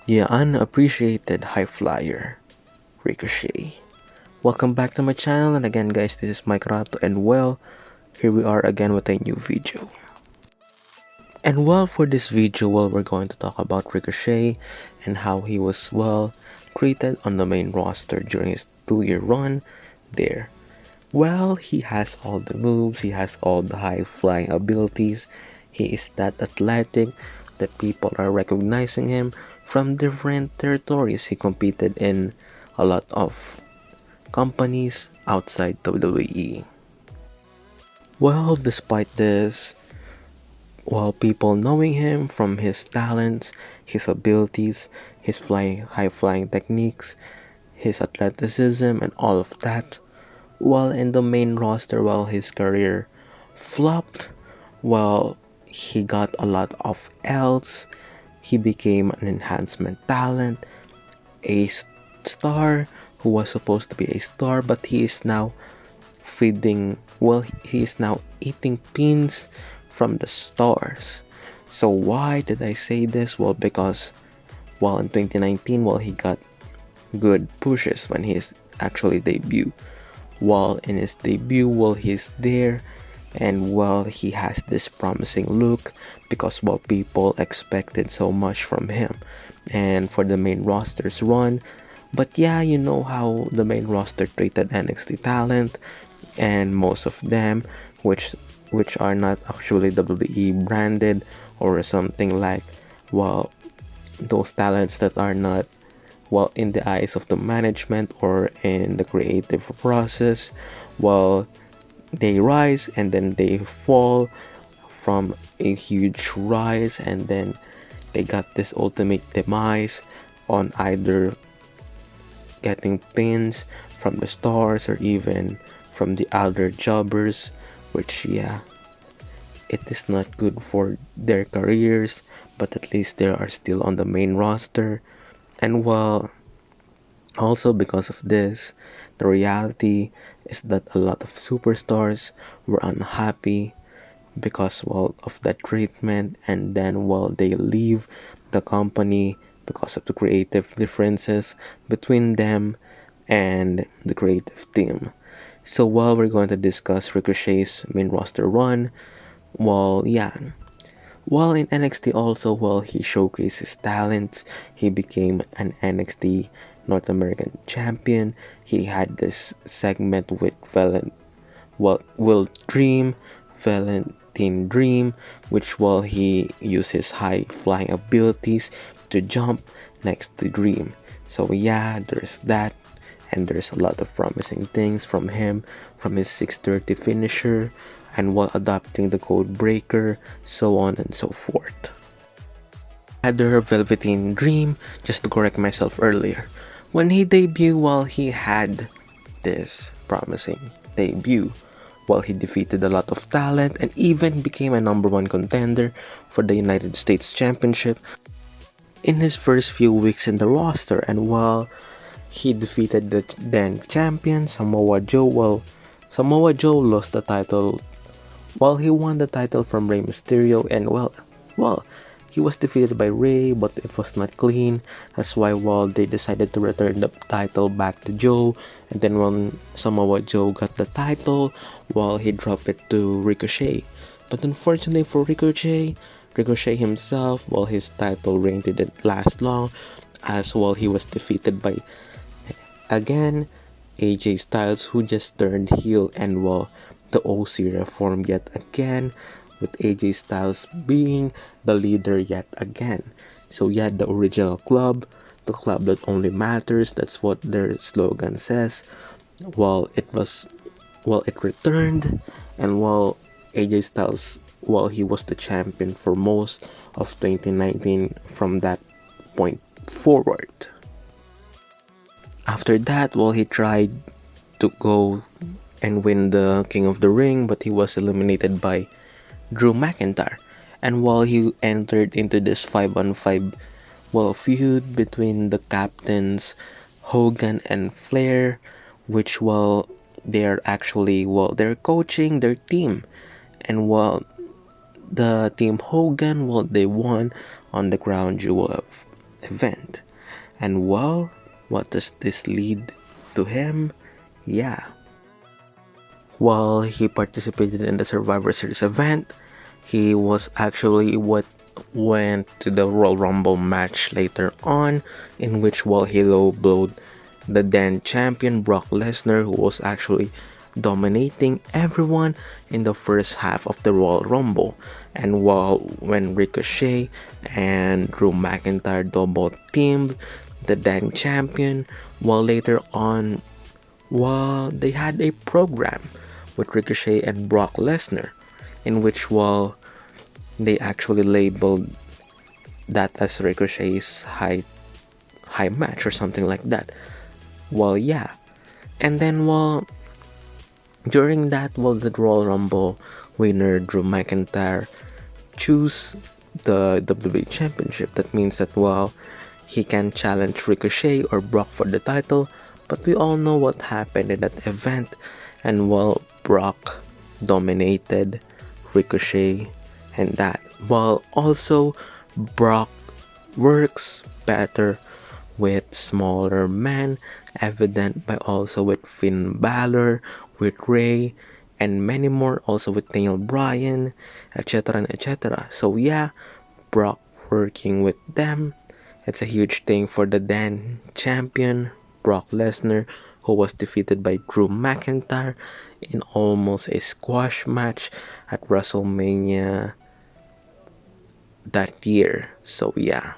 The unappreciated high flyer, Ricochet. Welcome back to my channel, and again guys, this is Mikeratto, and well, here we are again with a new video. And well, for this video, we're going to talk about Ricochet and how he was treated on the main roster during his 2-year run there. Well, he has all the moves, he has all the high flying abilities, he is that athletic that people are recognizing him from different territories. He competed in a lot of companies outside WWE. Well, despite this, people knowing him from his talents, his abilities, his high flying techniques, his athleticism, and all of that, while in the main roster, while his career flopped, well, he got a lot of L's. He became an enhancement talent, a star who was supposed to be a star, but he is now he is now eating pins from the stars. So why did I say this? Well, because in 2019, he got good pushes when he is actually debut. While in his debut, he's there, and he has this promising look because people expected so much from him and for the main roster's run. But yeah, you know how the main roster treated NXT talent, and most of them, which are not actually WWE branded or something like, those talents that are not in the eyes of the management or in the creative process, they rise and then they fall from a huge rise, and then they got this ultimate demise on either getting pins from the stars or even from the other jobbers, which yeah, it is not good for their careers, but at least they are still on the main roster. And also because of this, the reality is that a lot of superstars were unhappy because of that treatment, and then they leave the company because of the creative differences between them and the creative team. So we're going to discuss Ricochet's main roster run. Yeah, while in NXT also, he showcased his talents. He became an NXT North American champion. He had this segment with Will Dream, Valentine Dream, which he used his high flying abilities to jump next to Dream. So yeah, there's that, and there's a lot of promising things from him, from his 630 finisher, and while adopting the code breaker, so on and so forth. Other Velveteen Dream, just to correct myself earlier, when he debuted, he had this promising debut, he defeated a lot of talent and even became a number one contender for the United States Championship in his first few weeks in the roster. And while he defeated the then champion Samoa Joe, Samoa Joe lost the title while he won the title from Rey Mysterio, and he was defeated by Rey, but it was not clean. That's why they decided to return the title back to Joe, and then when Samoa Joe got the title, he dropped it to Ricochet. But unfortunately for Ricochet himself, his title reign didn't last long, as he was defeated by again AJ Styles, who just turned heel, and the OC reformed yet again, with AJ Styles being the leader yet again. So yeah, the original club, the club that only matters, that's what their slogan says. It returned, and AJ Styles, he was the champion for most of 2019 from that point forward. After that, he tried to go and win the King of the Ring, but he was eliminated by Drew McIntyre. And he entered into this 5-on-5 feud between the captains Hogan and Flair, which they're actually they're coaching their team, and the team Hogan they won on the crown jewel event. And well, what does this lead to him? Yeah. While he participated in the Survivor Series event, he was actually what went to the Royal Rumble match later on, in which while he low blowed the then champion Brock Lesnar, who was actually dominating everyone in the first half of the Royal Rumble. And while when Ricochet and Drew McIntyre double teamed the then champion, while later on, while they had a program with Ricochet and Brock Lesnar, in which while they actually labeled that as Ricochet's high match or something like that. Well, yeah. And then while during that, while the Royal Rumble winner Drew McIntyre choose the WWE Championship, that means that while he can challenge Ricochet or Brock for the title, but we all know what happened in that event, and while Brock dominated Ricochet and that, while also Brock works better with smaller men, evident by also with Finn Balor, with Ray, and many more, also with Daniel Bryan, etc. and etc. So yeah, Brock working with them, it's a huge thing for the then champion, Brock Lesnar, who was defeated by Drew McIntyre in almost a squash match at WrestleMania that year. So yeah.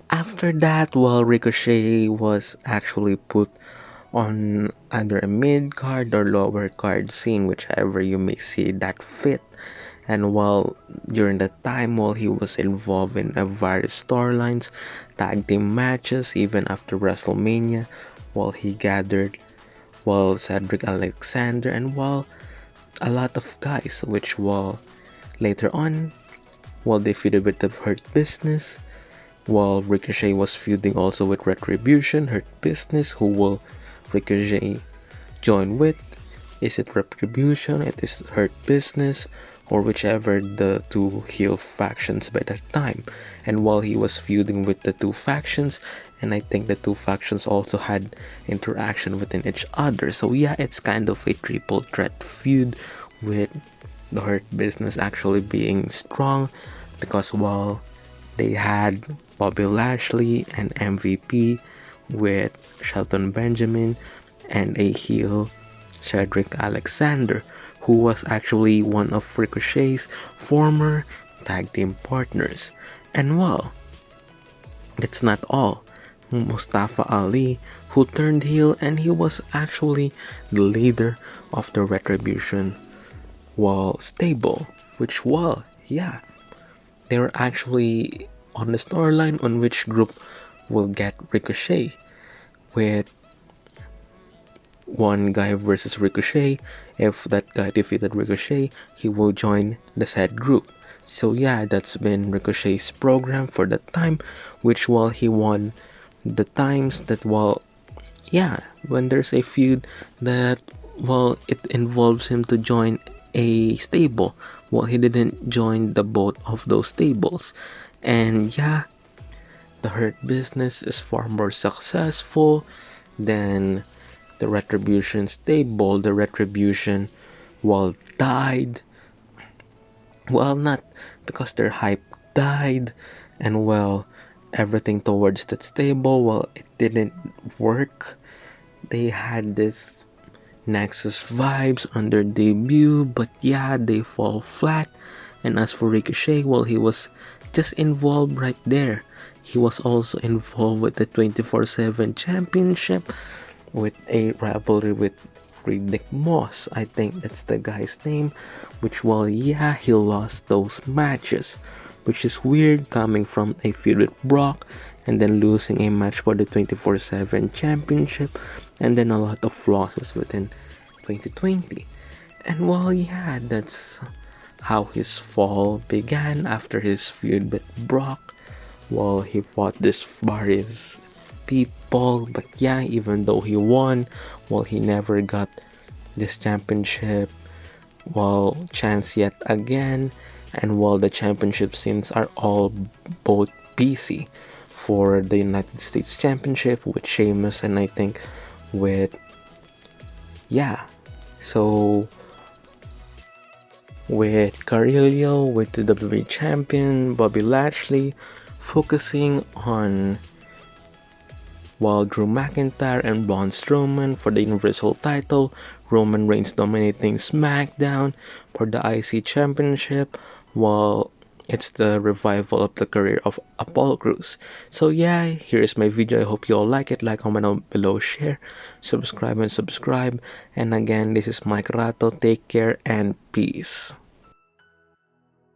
After that, well, Ricochet was actually put on either a mid card or lower card scene, whichever you may see that fit. And while during that time, while he was involved in various storylines, tag team matches, even after WrestleMania, while he gathered, while Cedric Alexander, and while a lot of guys, which while later on, while they feuded with the Hurt Business, while Ricochet was feuding also with Retribution, Hurt Business, who will Ricochet join with? Is it Retribution? It is Hurt Business, or whichever the two heel factions by that time. And while he was feuding with the two factions, and I think the two factions also had interaction within each other. So yeah, it's kind of a triple threat feud with the Hurt Business actually being strong, because while they had Bobby Lashley and MVP with Shelton Benjamin and a heel Cedric Alexander, who was actually one of Ricochet's former tag team partners. And well, that's not all. Mustafa Ali, who turned heel, and he was actually the leader of the Retribution stable, which yeah, they were actually on the storyline on which group will get Ricochet, with one guy versus Ricochet. If that guy defeated Ricochet, he will join the said group. So yeah, that's been Ricochet's program for that time, which while he won the times that yeah, when there's a feud that it involves him to join a stable, he didn't join the both of those stables. And yeah, the Hurt Business is far more successful than the Retribution stable. The Retribution died, not because their hype died, and everything towards that stable, it didn't work. They had this Nexus vibes on their debut, but yeah, they fall flat. And as for Ricochet, he was just involved right there. He was also involved with the 24/7 championship, with a rivalry with Riddick Moss. I think that's the guy's name, which yeah, he lost those matches, which is weird coming from a feud with Brock and then losing a match for the 24/7 championship, and then a lot of losses within 2020. And yeah, that's how his fall began after his feud with Brock. He fought this various people, but yeah, even though he won, he never got this championship chance yet again. And the championship scenes are all both BC for the United States Championship with Sheamus, and I think with, yeah, so with Carrillo, with the WWE Champion, Bobby Lashley, focusing on, while Drew McIntyre and Braun Strowman for the Universal title, Roman Reigns dominating SmackDown for the IC Championship, while it's the revival of the career of Apollo Crews. So yeah, here is my video. I hope you all like it. Like, comment down below, share, subscribe, and subscribe. And again, this is Mikeratto. Take care and peace.